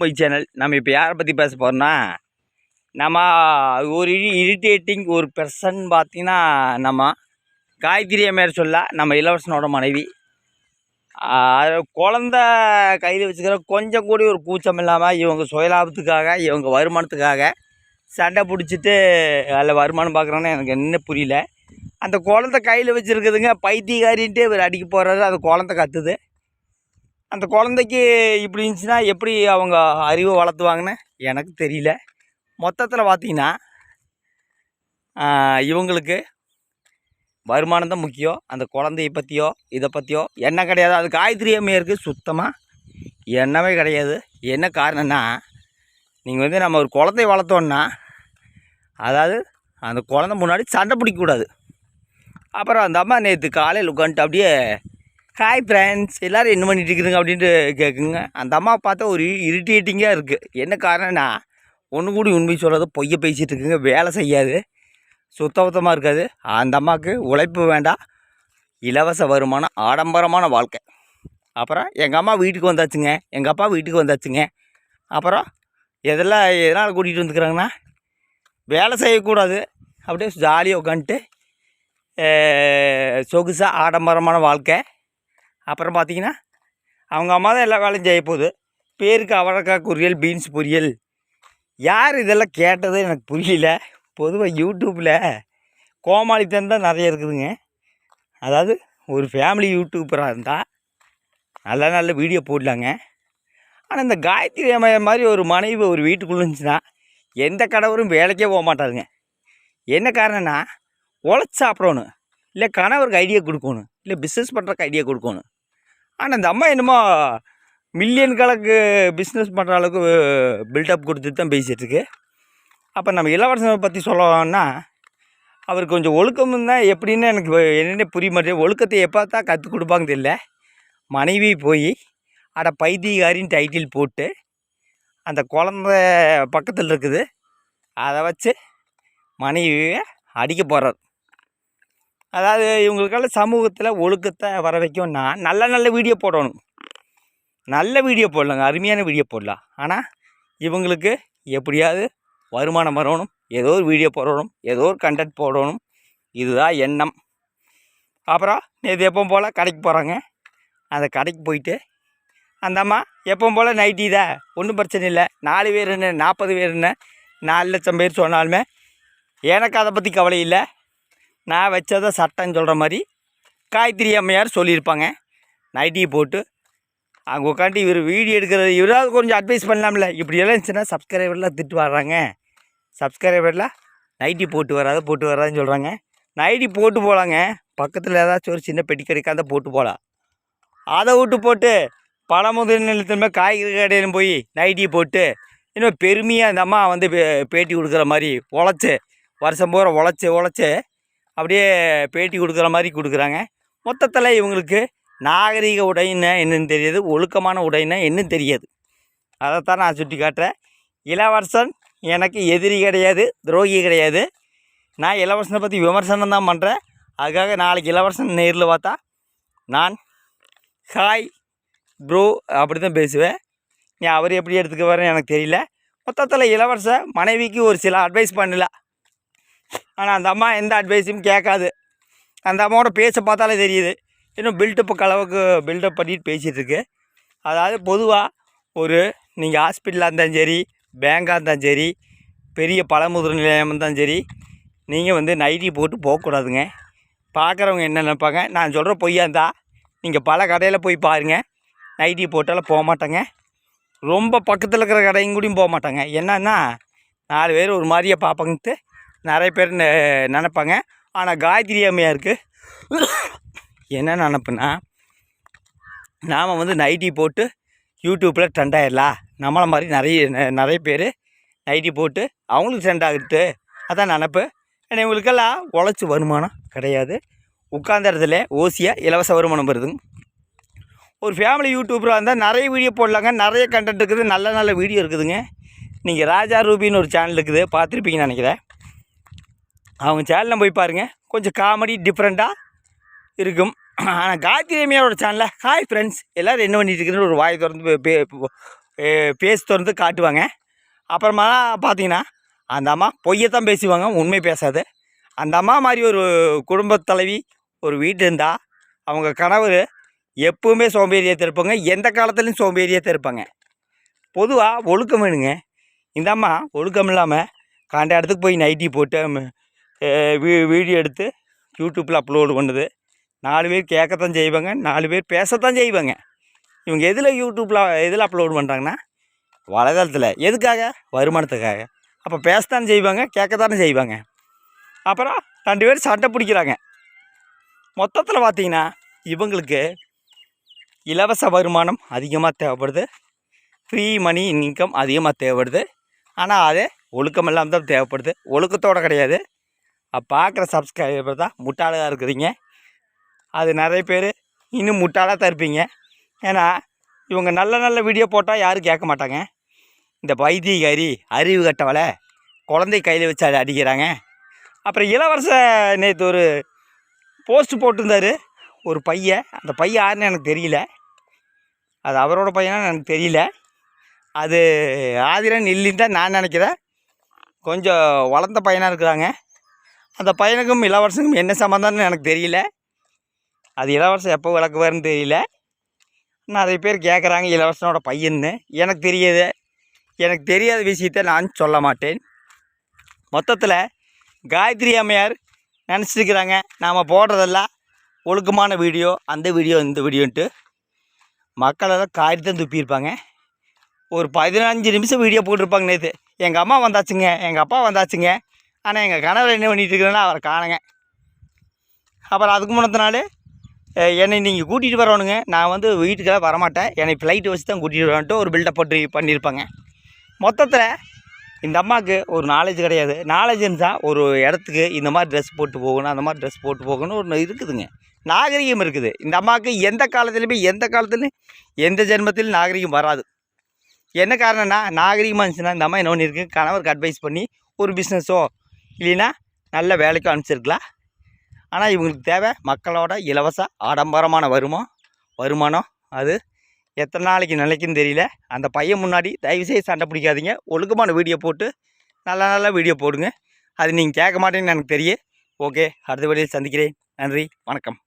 My channel. நம்ம இப்போ யாரை பற்றி பேச போகிறோம்னா, நம்ம ஒரு இரிட்டேட்டிங் ஒரு பெர்சன் பார்த்திங்கன்னா, நம்ம காயத்ரி அம்மையார் சொல்ல நம்ம இளவரசனோட மனைவி. குழந்த கையில் வச்சுக்கிற கொஞ்சம் கூடி ஒரு கூச்சம் இல்லாமல் இவங்க சுயலாபத்துக்காக இவங்க வருமானத்துக்காக சண்டை பிடிச்சிட்டு அதில் வருமானம் பார்க்குறோன்னு எனக்கு என்ன புரியல. அந்த குழந்த கையில் வச்சுருக்குதுங்க, பைத்தியக்காரின்ட்டு இவர் அடிக்க போகிறாரு. அந்த குழந்த கத்துது. அந்த குழந்தைக்கு இப்படி இருந்துச்சுன்னா எப்படி அவங்க அறிவை வளர்த்துவாங்கன்னு எனக்கு தெரியல. மொத்தத்தில் பார்த்திங்கன்னா இவங்களுக்கு வருமானம் தான் முக்கியம். அந்த குழந்தைய பற்றியோ இதை பற்றியோ என்ன கிடையாது. அது காயத்ரி அம்மையாருக்கு சுத்தமாக என்னவே கிடையாது. என்ன காரணம்னா, நீங்கள் வந்து நம்ம ஒரு குழந்தைய வளர்த்தோன்னா, அதாவது அந்த குழந்தை முன்னாடி சண்டை பிடிக்கக்கூடாது. அப்புறம் அந்த அம்மா நேற்று காலையில் உட்காந்துட்டு அப்படியே ஹாய் ஃப்ரெண்ட்ஸ் எல்லோரும் என்ன பண்ணிட்டு இருக்குதுங்க அப்படின்ட்டு கேட்குங்க. அந்த அம்மா பார்த்தா ஒரு இரிட்டேட்டிங்காக இருக்குது. என்ன காரணம்னா, ஒன்று கூடி உண்மை சொல்லாத பொய்யை பேசிகிட்டு இருக்குங்க. வேலை செய்யாது, சுத்தமாக இருக்காது. அந்த அம்மாவுக்கு உழைப்பு வேண்டாம், இலவச வருமானம், ஆடம்பரமான வாழ்க்கை. அப்புறம் எங்கள் அம்மா வீட்டுக்கு வந்தாச்சுங்க, எங்கள் அப்பா வீட்டுக்கு வந்தாச்சுங்க. அப்புறம் எதனால் கூட்டிகிட்டு வந்துக்கிறாங்கன்னா, வேலை செய்யக்கூடாது, அப்படியே ஜாலியாக உட்காந்துட்டு சொகுசாக ஆடம்பரமான வாழ்க்கை. அப்புறம் பார்த்திங்கன்னா அவங்க அம்மா தான் எல்லா வேலையும் செய்ய போகுது. பேருக்கு அவரைக்காய் பொரியல், பீன்ஸ் பொரியல். யார் இதெல்லாம் கேட்டது எனக்கு புரியல. பொதுவாக யூடியூப்பில் கோமாளித்தனம் தான் நிறைய இருக்குதுங்க. அதாவது ஒரு ஃபேமிலி யூடியூப்பராக இருந்தால் நல்ல நல்ல வீடியோ போடலாங்க. ஆனால் இந்த காயத்ரி அம்மையார் மாதிரி ஒரு மனைவி ஒரு வீட்டுக்குள்ளே இருந்துச்சுன்னா எந்த கடவுளும் வேலைக்கே போக மாட்டாருங்க. என்ன காரணம்னா, உழைச்சி சாப்பிடணும், இல்லை கணவருக்கு ஐடியா கொடுக்கணும், இல்லை பிஸ்னஸ் பண்ணுறக்கு ஐடியா கொடுக்கணும். ஆனால் இந்த அம்மா என்னமோ மில்லியன் கணக்கு பிஸ்னஸ் பண்ணுற அளவுக்கு பில்டப் கொடுத்துட்டு தான் பேசிகிட்ருக்கு. அப்போ நம்ம இளவரசனை பற்றி சொல்லணும்னா, அவர் கொஞ்சம் ஒழுக்கம் தான் எப்படின்னு எனக்கு என்னென்ன புரிய மாட்டேன். ஒழுக்கத்தை எப்போ தான் கற்றுக் கொடுப்பாங்க தெரியல. மனைவி போய் அட பைத்தியக்காரின்னு டைட்டில் போட்டு அந்த குழந்த பக்கத்தில் இருக்குது, அதை வச்சு மனைவியை அடிக்க போகிறார். அதாவது இவங்களுக்கெல்லாம் சமூகத்தில் ஒழுக்கத்தை வர வைக்கணும்னா நல்ல நல்ல வீடியோ போடணும். நல்ல வீடியோ போடலாங்க, அருமையான வீடியோ போடலாம். ஆனால் இவங்களுக்கு எப்படியாவது வருமானம் வரணும், ஏதோ ஒரு வீடியோ போடணும், ஏதோ ஒரு கண்டென்ட் போடணும், இதுதான் எண்ணம். அப்புறம் நேற்று எப்பவும் போல் கடைக்கு போகிறாங்க. அந்த கடைக்கு போயிட்டு அந்த அம்மா எப்பவும் போல் நைட்டி தான், ஒன்றும் பிரச்சனை இல்லை. 4 பேர் என்ன 40 பேர் என்ன 4 லட்சம் பேர் சொன்னாலுமே எனக்கு அதை பற்றி கவலை இல்லை. நான் வச்சதை சட்டம்னு சொல்கிற மாதிரி காயத்ரி அம்மையார் சொல்லியிருப்பாங்க. நைட்டியை போட்டு அங்கே உட்காந்து இவர் வீடியோ எடுக்கிறது, இவராவது கொஞ்சம் அட்வைஸ் பண்ணலாம்ல. இப்படியெல்லாம் இருந்துச்சுன்னா சப்ஸ்கிரைபர்லாம் திட்டு வர்றாங்க. சப்ஸ்கிரைபர்லாம் நைட்டி போட்டு வராதுன்னு சொல்கிறாங்க. நைட்டி போட்டு போகலாங்க, பக்கத்தில் ஏதாச்சும் ஒரு சின்ன பெட்டி கிடைக்காத போட்டு போகலாம். அதை விட்டு போட்டு பல முதல் நிலையத்திலுமே காய்கறி கடையிலும் போய் நைட்டி போட்டு இன்னும் பெருமையாக இந்த அம்மா வந்து பேட்டி கொடுக்குற மாதிரி உழைச்சி வருஷம் பூரா உழைச்சி அப்படியே பேட்டி கொடுக்குற மாதிரி கொடுக்குறாங்க. மொத்தத்தில் இவங்களுக்கு நாகரிக உடைன்னா என்னன்னு தெரியாது, ஒழுக்கமான உடைன்னா என்னன்னு தெரியாது. அதைத்தான் நான் சுட்டி காட்டுறேன். இளவரசன் எனக்கு எதிரி கிடையாது, துரோகி கிடையாது. நான் இளவரசனை பற்றி விமர்சனம் தான் பண்ணுறேன். அதுக்காக நாளைக்கு இளவரசன் நேரில் பார்த்தா நான் ஹாய் ப்ரோ அப்படி தான் பேசுவேன். நீ அவர் எப்படி எடுத்துக்க வரேன்னு எனக்கு தெரியல. மொத்தத்தில் இளவரச மனைவிக்கு ஒரு சில அட்வைஸ் பண்ணல. ஆனால் அந்த அம்மா எந்த அட்வைஸும் கேட்காது. அந்த அம்மாவோட பேச பார்த்தாலே தெரியுது, இன்னும் பில்டப்பு அளவுக்கு பில்டப் பண்ணிட்டு பேசிகிட்ருக்கு. அதாவது பொதுவாக நீங்கள் ஹாஸ்பிட்டலாக இருந்தாலும் சரி, பேங்காக இருந்தாலும் சரி, பெரிய பழமுதிர் நிலையம் இருந்தாலும் சரி, நீங்கள் வந்து நைட்டி போட்டு போகக்கூடாதுங்க. பார்க்குறவங்க என்ன நினைப்பாங்க, நான் சொல்கிற பொய்யா இருந்தால் நீங்கள் பல கடையில் போய் பாருங்கள், நைட்டி போட்டாலும் போக மாட்டாங்க. ரொம்ப பக்கத்தில் இருக்கிற கடையும் கூடயும் போக மாட்டாங்க. என்னன்னா 4 பேர் ஒரு மாதிரியே பார்ப்பாங்கன்ட்டு நிறைய பேர் நினைப்பாங்க. ஆனால் காயத்ரி அம்மையாருக்கு என்ன நினப்புன்னா, நாம் வந்து நைட்டி போட்டு யூடியூப்பில் ட்ரெண்ட் ஆகிடலாம், நம்மளை மாதிரி நிறைய பேர் நைட்டி போட்டு அவங்களுக்கு ட்ரெண்ட் ஆகிட்டு, அதான் நினப்பு. ஏன்னா இவங்களுக்கெல்லாம் உழைச்சி வருமானம் கிடையாது. உட்கார்ந்த இடத்துல ஓசியாக இலவச வருமானம் வருதுங்க. ஒரு ஃபேமிலி யூடியூபராக இருந்தால் நிறைய வீடியோ போடலாங்க, நிறைய கண்டென்ட் இருக்குது, நல்ல நல்ல வீடியோ இருக்குதுங்க. நீங்கள் ராஜா ரூபின்னு ஒரு சேனல் இருக்குது, பார்த்துருப்பீங்கன்னு நினைக்கிறேன். அவங்க சேனலில் போய் பாருங்கள், கொஞ்சம் காமெடி டிஃப்ரெண்ட்டாக இருக்கும். ஆனால் காயத்ரி அம்மையாரோட சேனலில் ஹாய் ஃப்ரெண்ட்ஸ் எல்லோரும் என்ன பண்ணிட்டு இருக்குதுன்னு ஒரு வாய் திறந்து பேஸ் திறந்து காட்டுவாங்க. அப்புறமா பார்த்தீங்கன்னா அந்த அம்மா பொய்யத்தான் பேசுவாங்க, உண்மை பேசாது. அந்த அம்மா மாதிரி ஒரு குடும்பத் தலைவி ஒரு வீட்டு இருந்தால் அவங்க கணவர் எப்பவுமே சோம்பேறியாக இருப்பாங்க, எந்த காலத்துலேயும் சோம்பேறியாக இருப்பாங்க. பொதுவாக ஒழுக்கம் வேணுங்க. இந்த அம்மா ஒழுக்கம் இல்லாமல் காண்ட இடத்துக்கு போய் நைட்டி போட்டு வீடியோ எடுத்து யூடியூப்பில் அப்லோடு பண்ணுது. 4 பேர் கேட்கத்தான் செய்வாங்க, 4 பேர் பேசத்தான் செய்வாங்க. இவங்க எதில் அப்லோடு பண்ணுறாங்கன்னா வலைதளத்தில். எதுக்காக? வருமானத்துக்காக. அப்போ பேசத்தானே செய்வாங்க, கேட்கத்தானே செய்வாங்க. அப்புறம் 2 பேர் சண்டை பிடிக்கிறாங்க. மொத்தத்தில் பார்த்தீங்கன்னா இவங்களுக்கு இலவச வருமானம் அதிகமாக தேவைப்படுது, ஃப்ரீ மணி இன்கம் அதிகமாக தேவைப்படுது. ஆனால் அது ஒழுக்கம் இல்லாமல் தான் தேவைப்படுது, ஒழுக்கத்தோடு கிடையாது. பார்க்குற சப்ஸ்கிரைபர் தான் முட்டாளாக இருக்கிறீங்க. அது நிறைய பேர் இன்னும் முட்டாளாக தான் இருப்பீங்க. ஏன்னா இவங்க நல்ல நல்ல வீடியோ போட்டால் யாரும் கேட்க மாட்டாங்க. இந்த பைத்தியக்காரி அறிவு கட்டவலை குழந்தை கையில் வச்சு அடிக்கிறாங்க. அப்புறம் இளவரச நேற்று ஒரு போஸ்ட் போட்டிருந்தார் ஒரு பையன். அந்த பையன் யாருன்னு எனக்கு தெரியல, அது அவரோட பையனான்னு எனக்கு தெரியல. அது ஆதிரன் இல்லைன்னு தான் நான் நினைக்கிறேன். கொஞ்சம் வளர்ந்த பையனாக இருக்கிறாங்க. அந்த பையனுக்கும் இளவரசனுக்கும் என்ன சம்மந்தம்னு எனக்கு தெரியல. அது இளவரசன் எப்போ விளக்குவார்னு தெரியல. நிறைய பேர் கேட்குறாங்க இளவரசனோட பையன்னு. எனக்கு தெரியாது, எனக்கு தெரியாத விஷயத்த நான் சொல்ல மாட்டேன். மொத்தத்தில் காயத்ரி அம்மையார் நினச்சிருக்கிறாங்க நாம் போடுறதெல்லாம் ஒழுக்கமான வீடியோ, அந்த வீடியோ இந்த வீடியோன்ட்டு. மக்களெல்லாம் காயத்தான் துப்பியிருப்பாங்க. ஒரு 15 நிமிஷம் வீடியோ போட்டிருப்பாங்க நேற்று. எங்கள் அம்மா வந்தாச்சுங்க, எங்கள் அப்பா வந்தாச்சுங்க, ஆனால் எங்கள் கணவர் என்ன பண்ணிகிட்டு இருக்கிறேன்னா அவரை காணுங்க. அப்புறம் அதுக்கு முன்னத்த நாள் என்னை நீங்கள் கூட்டிகிட்டு வரணுங்க, நான் வந்து வீட்டுக்கெல்லாம் வரமாட்டேன், என்னை ஃப்ளைட்டு வச்சு தான் கூட்டிகிட்டு வரன்ட்டு ஒரு பில்டப் போட்டு பண்ணியிருப்பாங்க. மொத்தத்தில் இந்த அம்மாவுக்கு ஒரு நாலேஜ் கிடையாது. நாலேஜ் இருந்தால் ஒரு இடத்துக்கு இந்த மாதிரி ட்ரெஸ் போட்டு போகணும், அந்த மாதிரி ட்ரெஸ் போட்டு போகணும் ஒன்று இருக்குதுங்க, நாகரிகம் இருக்குது. இந்த அம்மாவுக்கு எந்த காலத்துலேயும் எந்த ஜென்மத்திலும் நாகரிகம் வராது. என்ன காரணம்னா நாகரிகமாக இருந்துச்சுன்னா இந்த அம்மா என்ன பண்ணியிருக்கு, கணவருக்கு அட்வைஸ் பண்ணி ஒரு பிஸ்னஸோ இல்லைன்னா நல்ல வேலைக்கோ அனுப்பிச்சிருக்கலாம். ஆனால் இவங்களுக்கு தேவை மக்களோட இலவச ஆடம்பரமான வருமானம். அது எத்தனை நாளைக்கு நிலைக்குன்னு தெரியல. அந்த பையன் முன்னாடி தயவுசெய்து சண்டை பிடிக்காதீங்க, ஒழுக்கமான வீடியோ போட்டு நல்ல வீடியோ போடுங்க. அது நீங்கள் கேட்க மாட்டேன்னு எனக்கு தெரியும். ஓகே, அடுத்த வீடியோவில் சந்திக்கிறேன். நன்றி, வணக்கம்.